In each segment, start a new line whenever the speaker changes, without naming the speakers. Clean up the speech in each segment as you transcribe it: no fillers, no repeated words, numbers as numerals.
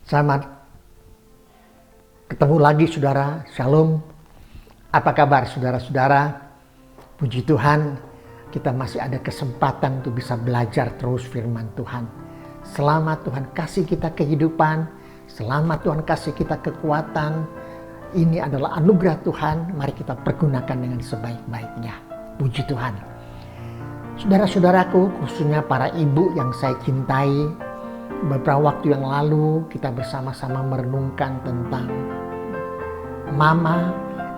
Selamat ketemu lagi saudara, Shalom. Apa kabar saudara-saudara? Puji Tuhan, kita masih ada kesempatan untuk bisa belajar terus firman Tuhan. Selamat Tuhan kasih kita kehidupan, selamat Tuhan kasih kita kekuatan. Ini adalah anugerah Tuhan, mari kita pergunakan dengan sebaik-baiknya. Puji Tuhan. Saudara-saudaraku, khususnya para ibu yang saya cintai, beberapa waktu yang lalu kita bersama-sama merenungkan tentang Mama,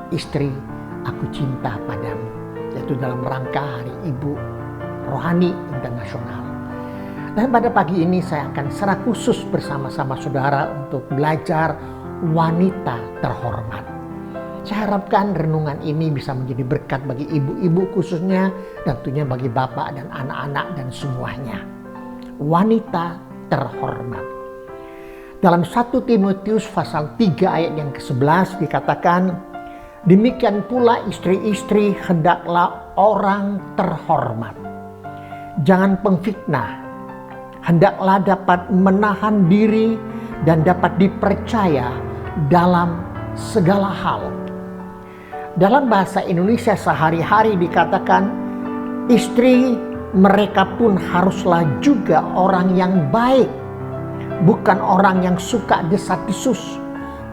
istri, aku cinta padamu, yaitu dalam rangka Hari Ibu Rohani Internasional. Dan pada pagi ini saya akan secara khusus bersama-sama saudara untuk belajar wanita terhormat. Saya harapkan renungan ini bisa menjadi berkat bagi ibu-ibu khususnya, dan tentunya bagi bapak dan anak-anak dan semuanya. Wanita terhormat. Dalam 1 Timotius pasal 3 ayat yang ke-11 dikatakan, demikian pula istri-istri hendaklah orang terhormat. Jangan pengfitnah, hendaklah dapat menahan diri dan dapat dipercaya dalam segala hal. Dalam bahasa Indonesia sehari-hari dikatakan, istri mereka pun haruslah juga orang yang baik, bukan orang yang suka desas-desus.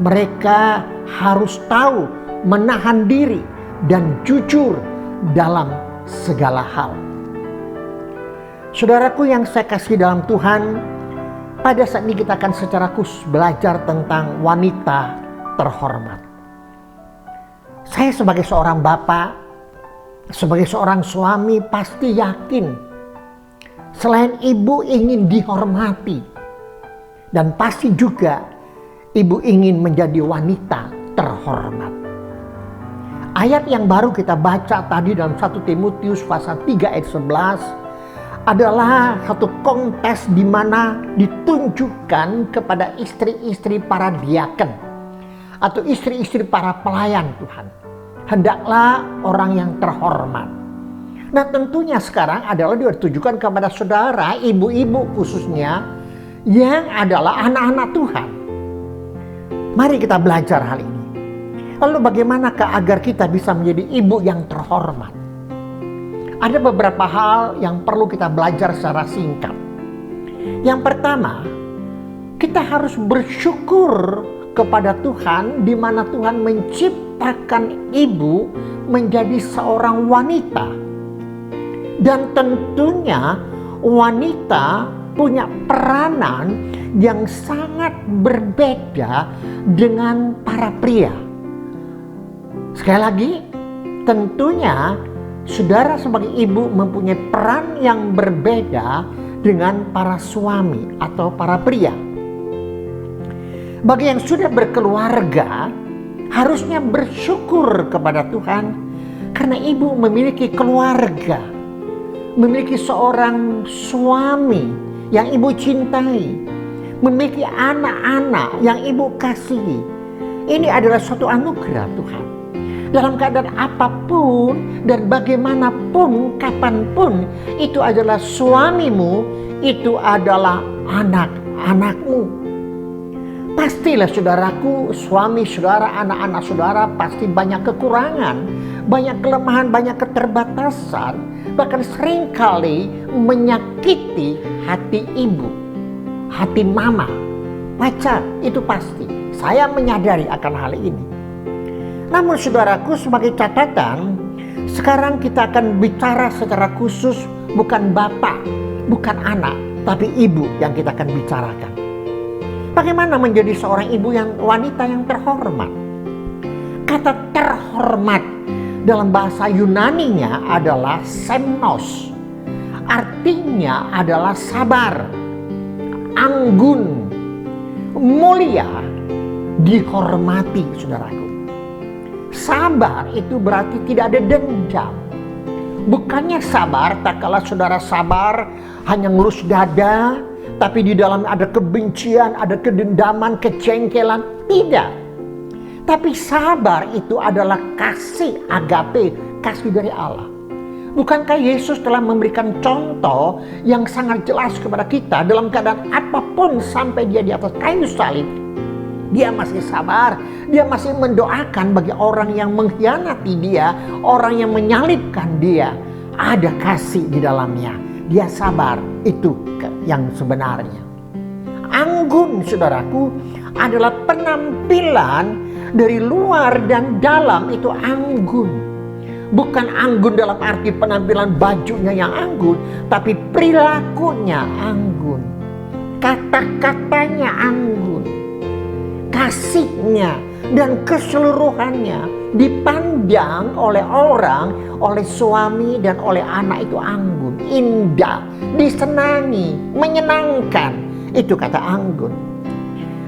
Mereka harus tahu menahan diri dan jujur dalam segala hal. Saudaraku yang saya kasih dalam Tuhan, pada saat ini kita akan secara khusus belajar tentang wanita terhormat. Saya sebagai seorang bapak, sebagai seorang suami pasti yakin selain ibu ingin dihormati, dan pasti juga ibu ingin menjadi wanita terhormat. Ayat yang baru kita baca tadi dalam 1 Timotius pasal 3 ayat 11 adalah satu kontes di mana ditunjukkan kepada istri-istri para diaken atau istri-istri para pelayan Tuhan. Hendaklah orang yang terhormat. Nah tentunya sekarang adalah ditujukan kepada saudara, ibu-ibu khususnya yang adalah anak-anak Tuhan. Mari kita belajar hal ini. Lalu bagaimanakah agar kita bisa menjadi ibu yang terhormat? Ada beberapa hal yang perlu kita belajar secara singkat. Yang pertama, kita harus bersyukur kepada Tuhan di mana Tuhan menciptakan ibu menjadi seorang wanita. Dan tentunya wanita punya peranan yang sangat berbeda dengan para pria. Sekali lagi, tentunya saudara sebagai ibu mempunyai peran yang berbeda dengan para suami atau para pria. Bagi yang sudah berkeluarga, harusnya bersyukur kepada Tuhan karena ibu memiliki keluarga, memiliki seorang suami yang ibu cintai, memiliki anak-anak yang ibu kasihi. Ini adalah suatu anugerah Tuhan. Dalam keadaan apapun dan bagaimanapun, kapanpun, itu adalah suamimu, itu adalah anak-anakmu. Pastilah saudaraku, suami saudara, anak-anak saudara pasti banyak kekurangan, banyak kelemahan, banyak keterbatasan, bahkan seringkali menyakiti hati ibu, hati mama, pacar, itu pasti. Saya menyadari akan hal ini. Namun saudaraku, sebagai catatan, sekarang kita akan bicara secara khusus bukan bapak, bukan anak, tapi ibu yang kita akan bicarakan. Bagaimana menjadi seorang ibu yang wanita yang terhormat? Kata terhormat dalam bahasa Yunaninya adalah semnos. Artinya adalah sabar, anggun, mulia, dihormati saudaraku. Sabar itu berarti tidak ada dendam. Bukannya sabar tak kala saudara sabar hanya ngelus dada, tapi di dalam ada kebencian, ada kedendaman, kecengkelan. Tidak. Tapi sabar itu adalah kasih agape, kasih dari Allah. Bukankah Yesus telah memberikan contoh yang sangat jelas kepada kita dalam keadaan apapun sampai dia di atas kayu salib? Dia masih sabar, dia masih mendoakan bagi orang yang mengkhianati dia, orang yang menyalibkan dia. Ada kasih di dalamnya, dia sabar, itu yang sebenarnya. Anggun, saudaraku, adalah penampilan dari luar dan dalam itu anggun. Bukan anggun dalam arti penampilan bajunya yang anggun, tapi perilakunya anggun. Kata-katanya anggun. Kasihnya dan keseluruhannya dipandang oleh orang, oleh suami dan oleh anak itu anggun, indah, disenangi, menyenangkan. Itu kata anggun.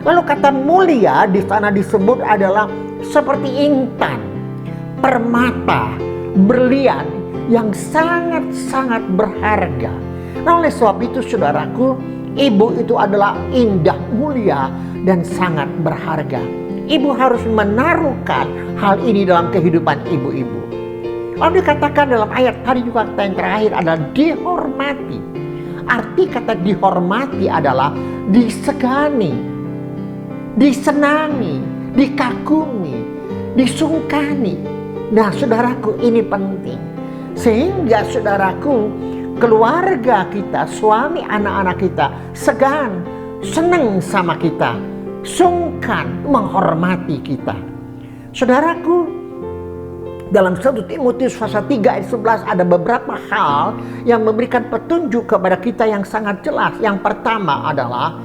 Lalu kata mulia di sana disebut adalah seperti intan, permata, berlian yang sangat-sangat berharga. Nah, oleh sebab itu saudaraku, ibu itu adalah indah, mulia, dan sangat berharga. Ibu harus menaruhkan hal ini dalam kehidupan ibu-ibu. Lalu dikatakan dalam ayat tadi juga kata yang terakhir adalah dihormati. Arti kata dihormati adalah disegani, disenangi, dikagumi, disungkani. Nah, saudaraku, ini penting. Sehingga saudaraku, keluarga kita, suami, anak-anak kita segan, senang sama kita, sungkan, menghormati kita. Saudaraku, dalam 1 Timotius pasal 3 ayat 11 ada beberapa hal yang memberikan petunjuk kepada kita yang sangat jelas. Yang pertama adalah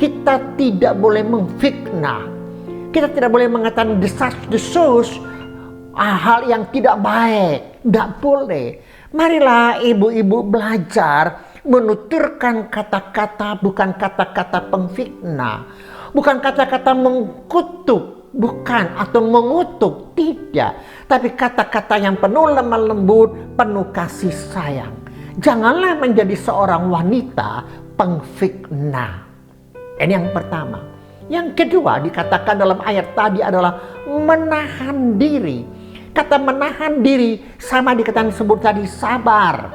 kita tidak boleh memfitnah. Kita tidak boleh mengatakan desas-desus, hal yang tidak baik. Tidak boleh. Marilah ibu-ibu belajar menuturkan kata-kata, bukan kata-kata pengfitnah, bukan kata-kata mengkutuk, bukan, atau mengutuk, tidak, tapi kata-kata yang penuh lemah lembut, penuh kasih sayang. Janganlah menjadi seorang wanita pengfitnah. Ini yang pertama. Yang kedua dikatakan dalam ayat tadi adalah menahan diri. Kata menahan diri sama dikatakan sebut tadi sabar.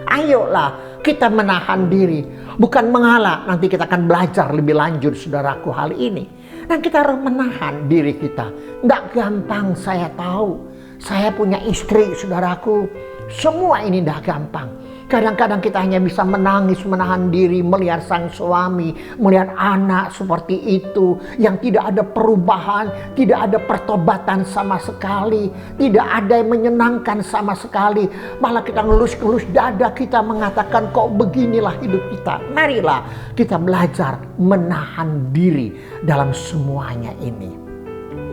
Ayolah kita menahan diri, bukan mengalah. Nanti kita akan belajar lebih lanjut saudaraku hal ini. Dan kita harus menahan diri kita. Tidak gampang, saya tahu. Saya punya istri saudaraku. Semua ini tidak gampang. Kadang-kadang kita hanya bisa menangis, menahan diri, melihat sang suami, melihat anak seperti itu, yang tidak ada perubahan, tidak ada pertobatan sama sekali, tidak ada yang menyenangkan sama sekali. Malah kita ngelus-ngelus dada kita mengatakan, kok beginilah hidup kita. Marilah kita belajar menahan diri dalam semuanya ini.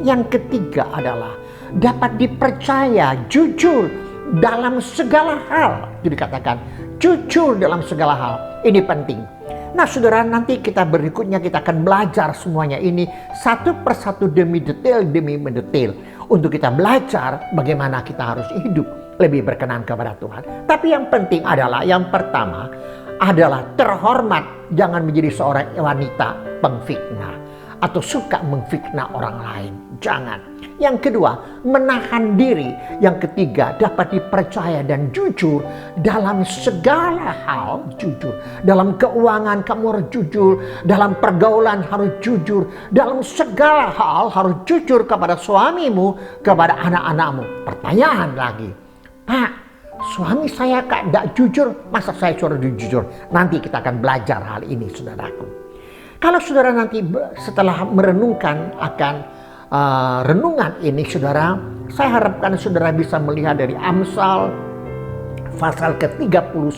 Yang ketiga adalah dapat dipercaya, jujur dalam segala hal. Itu dikatakan jujur dalam segala hal. Ini penting. Nah saudara, nanti kita berikutnya kita akan belajar semuanya ini satu persatu demi detail untuk kita belajar bagaimana kita harus hidup lebih berkenan kepada Tuhan. Tapi yang penting adalah yang pertama adalah terhormat. Jangan menjadi seorang wanita pengfitnah atau suka memfitnah orang lain. Jangan. Yang kedua, menahan diri. Yang ketiga, dapat dipercaya dan jujur dalam segala hal. Jujur dalam keuangan, kamu harus jujur. Dalam pergaulan harus jujur. Dalam segala hal harus jujur kepada suamimu, kepada anak-anakmu. Pertanyaan lagi, Pak, suami saya tidak jujur, masa saya suruh jujur? Nanti kita akan belajar hal ini, saudaraku. Kalau saudara nanti setelah merenungkan akan renungan ini, saudara, saya harapkan saudara bisa melihat dari Amsal pasal ke-31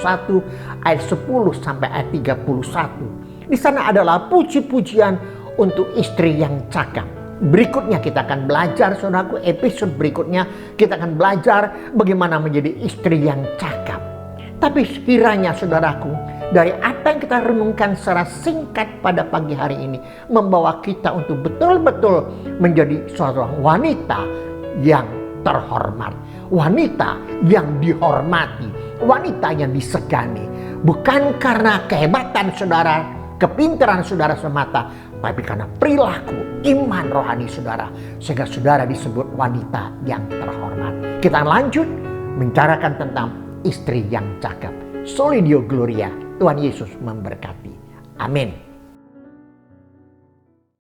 ayat 10 sampai ayat 31. Di sana adalah puji-pujian untuk istri yang cakap. Berikutnya kita akan belajar, saudaraku, episode berikutnya kita akan belajar bagaimana menjadi istri yang cakap. Tapi sekiranya saudaraku, dari apa yang kita renungkan secara singkat pada pagi hari ini membawa kita untuk betul-betul menjadi seorang wanita yang terhormat, wanita yang dihormati, wanita yang disegani, bukan karena kehebatan saudara, kepintaran saudara semata, tapi karena perilaku, iman rohani saudara, sehingga saudara disebut wanita yang terhormat. Kita lanjut membicarakan tentang istri yang cakep. Soli Deo Gloria. Tuhan Yesus memberkati. Amin.